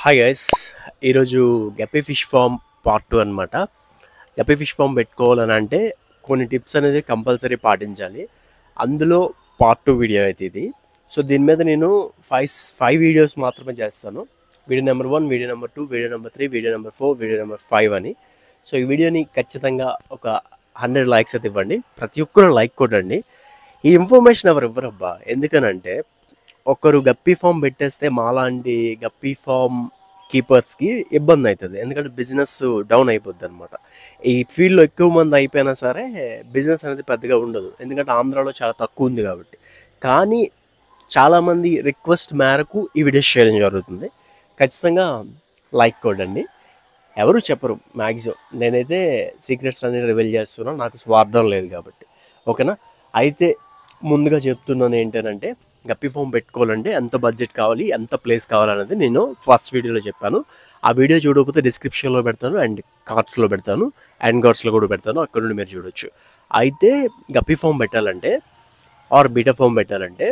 Hi guys, ఈరోజు guppy fish form part 2 అనమాట. Guppy fish form పెట్టుకోవాలని అంటే కొన్ని టిప్స్ అనేది కంపల్సరీ పాటించాలి. అందులో పార్ట్ 2 వీడియో అయితే ఇది. సో దీని మీద నేను ఫైవ్ వీడియోస్ మాత్రమే చేస్తాను. Video number 1, video number 2, video number 3, video number 4, video number 5 అని. సో ఈ వీడియోని ఖచ్చితంగా ఒక 100 లైక్స్ అయితే ఇవ్వండి. ప్రతి ఒక్కరు లైక్ కొట్టండి. ఈ ఇన్ఫర్మేషన్ ఎవరు ఇవ్వరబ్బా, ఎందుకనంటే ఒకరు గప్పీ ఫామ్ పెట్టేస్తే మాలాంటి గప్పీ ఫామ్ కీపర్స్కి ఇబ్బంది అవుతుంది. ఎందుకంటే బిజినెస్ డౌన్ అయిపోద్ది అనమాట. ఈ ఫీల్డ్లో ఎక్కువ మంది అయిపోయినా సరే బిజినెస్ అనేది పెద్దగా ఉండదు, ఎందుకంటే ఆంధ్రాలో చాలా తక్కువ ఉంది కాబట్టి. కానీ చాలామంది రిక్వెస్ట్ మేరకు ఈ వీడియోస్ చేయడం జరుగుతుంది. ఖచ్చితంగా లైక్ కొట్టండి. ఎవరు చెప్పరు మ్యాక్సిమం. నేనైతే సీక్రెట్స్ అన్ని రివీల్ చేస్తున్నాను, నాకు స్వార్థం లేదు కాబట్టి. ఓకేనా? అయితే ముందుగా చెప్తున్నాను ఏంటంటే, గప్పీ ఫామ్ పెట్టుకోవాలంటే ఎంత బడ్జెట్ కావాలి, ఎంత ప్లేస్ కావాలనేది నేను ఫస్ట్ వీడియోలో చెప్పాను. ఆ వీడియో చూడకపోతే డిస్క్రిప్షన్లో పెడతాను, అండ్ కార్డ్స్లో పెడతాను, అండ్ కార్డ్స్లో కూడా పెడతాను. అక్కడ నుండి మీరు చూడొచ్చు. అయితే గప్పీ ఫామ్ పెట్టాలంటే ఆర్ బీటా ఫామ్ పెట్టాలంటే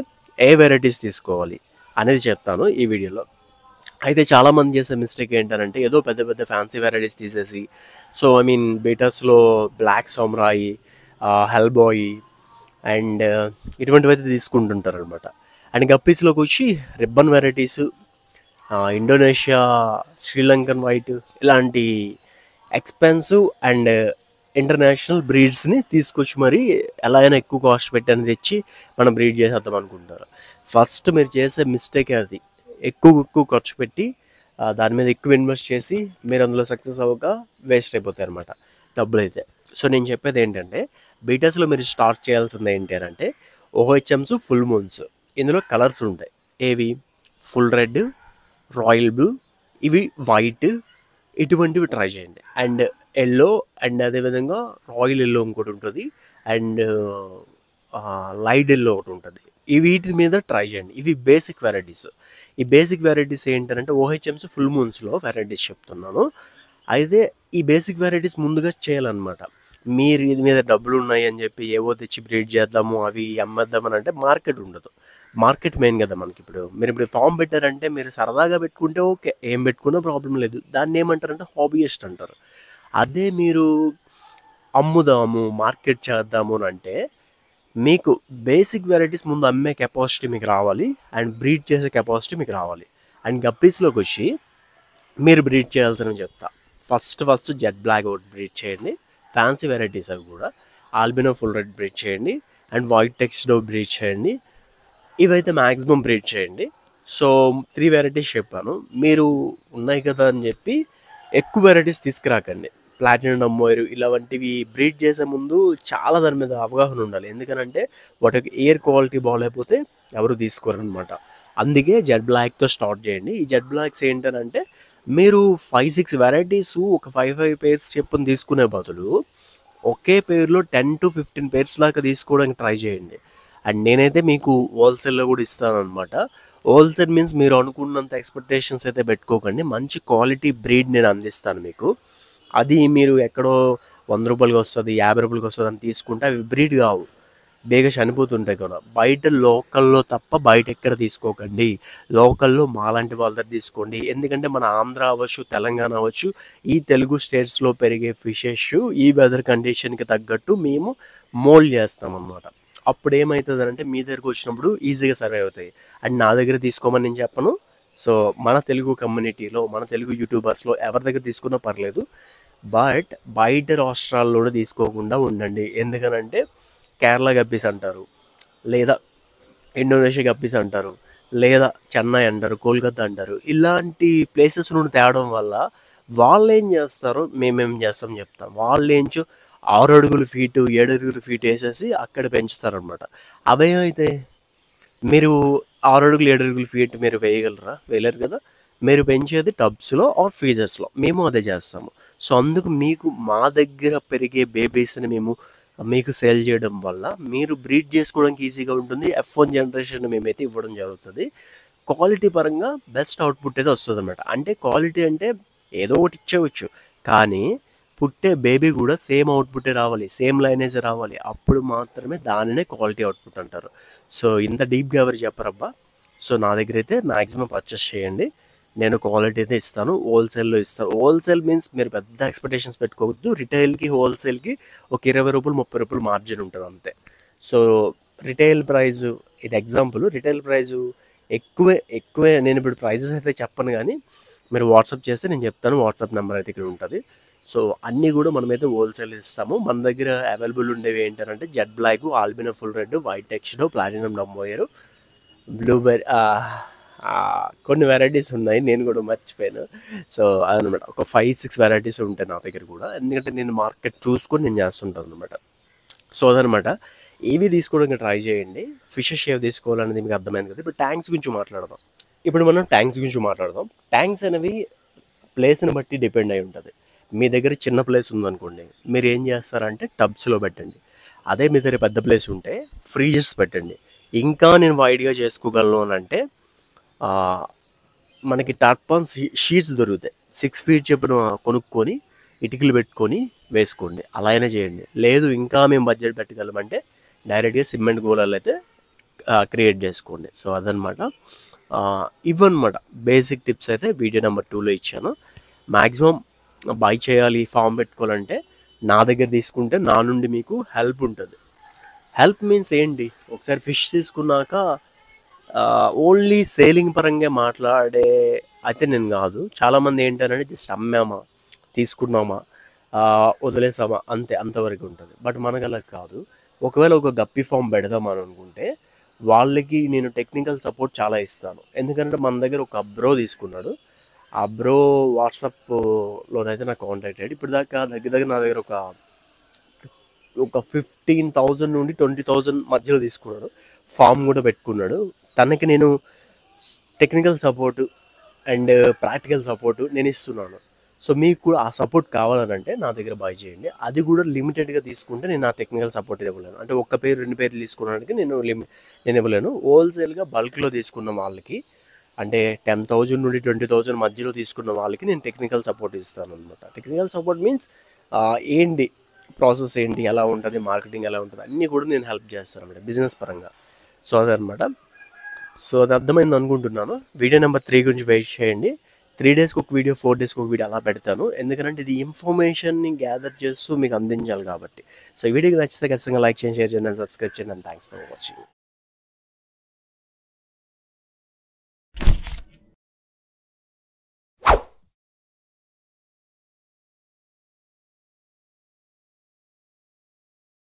ఏ వెరైటీస్ తీసుకోవాలి అనేది చెప్తాను ఈ వీడియోలో. అయితే చాలామంది చేసే మిస్టేక్ ఏంటంటే, ఏదో పెద్ద పెద్ద ఫ్యాన్సీ వెరైటీస్ తీసేసి, సో ఐ మీన్ బీటాస్లో బ్లాక్ సామ్రాయి, హెల్బాయ్ అండ్ ఇటువంటివి అయితే తీసుకుంటుంటారు అనమాట. అండ్ గప్పీస్లోకి వచ్చి ribbon varieties, Indonesia, Sri Lankan white, ఇలాంటి ఎక్స్పెన్సివ్ అండ్ ఇంటర్నేషనల్ బ్రీడ్స్ని తీసుకొచ్చి మరి ఎలా అయినా ఎక్కువ కాస్ట్ పెట్టి తెచ్చి మనం బ్రీడ్ చేసేద్దాం అనుకుంటారు. ఫస్ట్ మీరు చేసే మిస్టేక్ అది. ఎక్కువ ఖర్చు పెట్టి దాని మీద ఎక్కువ ఇన్వెస్ట్ చేసి మీరు అందులో సక్సెస్ అవ్వక వేస్ట్ అయిపోతాయి అనమాట డబ్బులు అయితే. సో నేను చెప్పేది ఏంటంటే, బీటాస్లో మీరు స్టార్ట్ చేయాల్సింది ఏంటి అని అంటే, ఓహెచ్ఎమ్స్, ఫుల్ మూన్స్. ఇందులో కలర్స్ ఉంటాయి. ఏవి? ఫుల్ రెడ్, రాయల్ బ్లూ, ఇవి వైట్, ఇటువంటివి ట్రై చేయండి. అండ్ ఎల్లో, అండ్ అదేవిధంగా రాయల్ ఎల్లో ఇంకోటి ఉంటుంది, అండ్ లైట్ ఎల్లో ఒకటి ఉంటుంది. ఈ వీటి మీద ట్రై చేయండి. ఇవి బేసిక్ వెరైటీస్. ఈ బేసిక్ వెరైటీస్ ఏంటంటే ఓహెచ్ఎమ్స్, ఫుల్ మూన్స్లో వెరైటీస్ చెప్తున్నాను. అయితే ఈ బేసిక్ వెరైటీస్ ముందుగా చేయాలన్నమాట. మీరు ఇది మీద డబ్బులు ఉన్నాయి అని చెప్పి ఏవో తెచ్చి బ్రీడ్ చేద్దాము, అవి అమ్మేద్దామని అంటే మార్కెట్ ఉండదు. మార్కెట్ మెయిన్ కదా మనకి. మీరు ఇప్పుడు ఫామ్ పెట్టారంటే మీరు సరదాగా పెట్టుకుంటే ఓకే, ఏం పెట్టుకున్నా ప్రాబ్లం లేదు. దాన్ని ఏమంటారంటే హాబీయిస్ట్ అంటారు. అదే మీరు అమ్ముదాము, మార్కెట్ చేద్దాము అని అంటే మీకు బేసిక్ వెరైటీస్ ముందు అమ్మే కెపాసిటీ మీకు రావాలి, అండ్ బ్రీడ్ చేసే కెపాసిటీ మీకు రావాలి. అండ్ గప్పీస్లోకి వచ్చి మీరు బ్రీడ్ చేయాల్సినవి చెప్తా. ఫస్ట్ జెట్ బ్లాక్ ఒకటి బ్రీడ్ చేయండి. ఫ్యాన్సీ వెరైటీస్ అవి కూడా ఆల్బినో ఫుల్ రెడ్ బ్రీడ్ చేయండి, అండ్ వైట్ టెక్స్డో బ్రీడ్ చేయండి. ఇవైతే మ్యాక్సిమం బ్రీడ్ చేయండి. సో 3 వెరైటీస్ చెప్పాను. మీరు ఉన్నాయి కదా అని చెప్పి ఎక్కువ వెరైటీస్ తీసుకురాకండి. ప్లాటినం మోయిర్ ఇలా వంటివి బ్రీడ్ చేసే ముందు చాలా దాని మీద అవగాహన ఉండాలి. ఎందుకనంటే వాటికి ఎయిర్ క్వాలిటీ బాగాలేకపోతే ఎవరు తీసుకోరనమాట. అందుకే జెడ్ బ్లాక్తో స్టార్ట్ చేయండి. ఈ జెడ్ బ్లాక్స్ ఏంటనంటే, మీరు 5-6 వెరైటీస్ ఒక 5 పేర్స్ చెప్పుని తీసుకునే బదులు ఒకే పేరులో 10 to 15 పేర్స్ దాకా తీసుకోవడానికి ట్రై చేయండి. అండ్ నేనైతే మీకు హోల్సేల్లో కూడా ఇస్తాను అనమాట. హోల్సేల్ మీన్స్ మీరు అనుకున్నంత ఎక్స్పెక్టేషన్స్ అయితే పెట్టుకోకండి. మంచి క్వాలిటీ బ్రీడ్ నేను అందిస్తాను మీకు. అది మీరు ఎక్కడో 100 రూపాయలకి వస్తుంది, 50 రూపాయలకి వస్తుంది అని తీసుకుంటే అవి బ్రీడ్ కావు, బేగా చనిపోతుంటాయి కూడా. బయట లోకల్లో తప్ప బయట ఎక్కడ తీసుకోకండి. లోకల్లో మాలాంటి వాళ్ళ దగ్గర తీసుకోండి. ఎందుకంటే మన ఆంధ్ర అవ్వచ్చు, తెలంగాణ అవ్వచ్చు, ఈ తెలుగు స్టేట్స్లో పెరిగే ఫిషెస్ ఈ వెదర్ కండిషన్కి తగ్గట్టు మేము మోల్డ్ చేస్తామన్నమాట. అప్పుడు ఏమవుతుంది అంటే, మీ దగ్గరకు వచ్చినప్పుడు ఈజీగా సర్వే అవుతాయి. అండ్ నా దగ్గర తీసుకోమని నేను చెప్పను. సో మన తెలుగు కమ్యూనిటీలో, మన తెలుగు యూట్యూబర్స్లో ఎవరి దగ్గర తీసుకున్నా పర్లేదు, బట్ బయట రాష్ట్రాల్లోనే తీసుకోకుండా ఉండండి. ఎందుకనంటే కేరళ గప్పీస్ అంటారు, లేదా ఇండోనేషియా గప్పీస్ అంటారు, లేదా చెన్నై అంటారు, కోల్కతా అంటారు. ఇలాంటి ప్లేసెస్ నుండి తేవడం వల్ల వాళ్ళు ఏం చేస్తారో మేమేం చేస్తాం చెప్తాం. వాళ్ళు ఏంచో 6 అడుగుల ఫీటు, 7 అడుగుల ఫీటు వేసేసి అక్కడ పెంచుతారనమాట. అవే అయితే మీరు 6 అడుగులు 7 అడుగుల ఫీట్ మీరు వేయగలరా? వేయలేరు కదా. మీరు పెంచేది టబ్స్లో ఆర్ ఫ్రీజర్స్లో. మేము అదే చేస్తాము. సో అందుకు మీకు మా దగ్గర పెరిగే బేబీస్ని మేము మీకు సేల్ చేయడం వల్ల మీరు బ్రీడ్ చేసుకోవడానికి ఈజీగా ఉంటుంది. F1 జనరేషన్ మేమైతే ఇవ్వడం జరుగుతుంది. క్వాలిటీ పరంగా బెస్ట్ అవుట్పుట్ అయితే వస్తుంది అనమాట. అంటే క్వాలిటీ అంటే ఏదో ఒకటి ఇచ్చేవచ్చు, కానీ పుట్టే బేబీ కూడా సేమ్ అవుట్పుట్టే రావాలి, సేమ్ లైనేజ్ రావాలి. అప్పుడు మాత్రమే దానినే క్వాలిటీ అవుట్పుట్ అంటారు. సో ఇంత డీప్గా ఎవరు చెప్పరబ్బా. సో నా దగ్గర అయితే మ్యాక్సిమం పర్చేస్ చేయండి. నేను క్వాలిటీ అయితే ఇస్తాను. హోల్‌సేల్‌లో ఇస్తాను. హోల్‌సేల్ మీన్స్ మీరు పెద్ద ఎక్స్‌పెక్టేషన్స్ పెట్టుకోవద్దు. రిటైల్‌కి, హోల్‌సేల్‌కి ఒక రూ. 20, రూ. 30 మార్జిన్ ఉంటది అంతే. సో, రిటైల్ ప్రైజు ఇది ఎగ్జాంపుల్. రిటైల్ ప్రైజు ఎక్కువే నేనిప్పుడు ప్రైజెస్ అయితే చెప్పను గానీ, మీరు వాట్సాప్ చేస్తే నేను చెప్తాను. వాట్సాప్ నంబర్ అయితే ఇక్కడ ఉంటది. సో, అన్నీ గూడా మనమైతే హోల్‌సేల్ ఇస్తాము. మన దగ్గర అవైలబుల్ ఉండేవి ఏంటనంటే Z black, albino full red, white texture, platinum dumbo ear, blueberry కొన్ని వెరైటీస్ ఉన్నాయి. నేను కూడా మర్చిపోయాను. సో, అదనమాట. ఒక 5, 6 వెరైటీస్ ఉంటాయి నా దగ్గర కూడా. ఎందుకంటే నేను మార్కెట్ చూసుకొని నేను చేస్తుంటాననమాట. సో, అదనమాట. ఇవి తీసుకోవడానికి ట్రై చేయండి. ఫిషెస్ ఏవి తీసుకోవాలనేది మీకు అర్థమైంది కదా! ఇప్పుడు ట్యాంక్స్ గురించి మాట్లాడదాం. ఇప్పుడు మనం ట్యాంక్స్ గురించి మాట్లాడదాం. ట్యాంక్స్ అనేవి ప్లేస్‌ని బట్టి డిపెండ్ అయి ఉంటది. మీ దగ్గర చిన్న ప్లేస్ ఉందనుకోండి, మీరేం చేస్తారంటే టబ్స్‌లో పెట్టండి. అదే మీ దగ్గర పెద్ద ప్లేస్ ఉంటే ఫ్రీజర్స్ పెట్టండి. ఇంకా నేను వైడ్‌గా చేసుకోగలను అనంటే ఆహ్, మనకి టార్పాన్ షీట్స్ దొరుకుతాయి. 6 ఫీట్ చొప్పున కొనుక్కొని, ఇటుకలు పెట్టుకొని వేసుకోండి. అలా అయినా చేయండి. లేదు ఇంకా మేము బడ్జెట్ పెట్టగలమంటే డైరెక్ట్‌గా సిమెంట్ గోళాలైతే క్రియేట్ చేసుకోండి. సో, అదనమాట. ఇవన్నమాట బేసిక్ టిప్స్ అయితే వీడియో నెంబర్ 2లో ఇచ్చాను. మాక్సిమం బై చేయాలి, ఫార్మ్ పెట్టుకోవాలంటే నా దగ్గర తీసుకుంటే నా నుండి మీకు హెల్ప్ ఉంటది. హెల్ప్ మీన్స్ ఏంటి? ఒకసారి ఫిష్ తీసుకున్నాక ఓన్లీ సేలింగ్ పరంగా మాట్లాడే అయితే నేను కాదు. చాలామంది ఏంటనంటే జస్ట్ అమ్మామా, తీసుకున్నామా, వదిలేసామా అంతే అంతవరకు ఉంటుంది. బట్ మనకు అలా కాదు. ఒకవేళ ఒక గప్పీ ఫామ్ పెడదాం అని అనుకుంటే వాళ్ళకి నేను టెక్నికల్ సపోర్ట్ చాలా ఇస్తాను. ఎందుకంటే మన దగ్గర ఒక బ్రో తీసుకున్నాడు. ఆ బ్రో వాట్సాప్‌లోనైతే నాకు కాంటాక్ట్ అయ్యాడు. ఇప్పటిదాకా దగ్గర దగ్గర నా దగ్గర ఒక 15,000 నుండి 20,000 మధ్యలో తీసుకున్నాడు. ఫామ్ కూడా పెట్టుకున్నాడు. తనకి నేను technical support and practical support నేను ఇస్తున్నాను. సో, మీకు కూడా ఆ సపోర్ట్ కావాలనంటే నా దగ్గర బై చేయండి. అది కూడా లిమిటెడ్‌గా తీసుకుంటే నేను ఆ టెక్నికల్ సపోర్ట్ ఇవ్వలేను. అంటే ఒక్క పేరు, 2 పేర్లు తీసుకోవడానికి నేను ఇవ్వలేను. హోల్‌సేల్‌గా బల్క్‌లో తీసుకున్న వాళ్ళకి అంటే 10,000 నుండి 20,000 మధ్యలో తీసుకున్న వాళ్ళకి నేను టెక్నికల్ సపోర్ట్ ఇస్తాననమాట. టెక్నికల్ సపోర్ట్ మీన్స్ ఏంటి ప్రాసెస్ ఏంటి? ఎలా ఉంటది? మార్కెటింగ్ ఎలా ఉంటది? అన్నీ కూడా నేను హెల్ప్ చేస్తాననమాట బిజినెస్ పరంగా. సో, అదనమాట. సో, అది అర్థమైంది అనుకుంటున్నాను. వీడియో నెంబర్ 3 గురించి వెయిట్ చేయండి. 3 డేస్‌కి ఒక వీడియో, 4 డేస్‌కి ఒక వీడియో అలా పెడతాను. ఎందుకంటే ఇది ఇన్ఫర్మేషన్‌ని గ్యాదర్ చేస్తూ మీకు అందించాలి కాబట్టి. సో, ఈ వీడియోకి నచ్చితే ఖచ్చితంగా లైక్ చేయండి, షేర్ చేయండి, అండ్ సబ్స్క్రైబ్ చేయండి. And thanks for watching.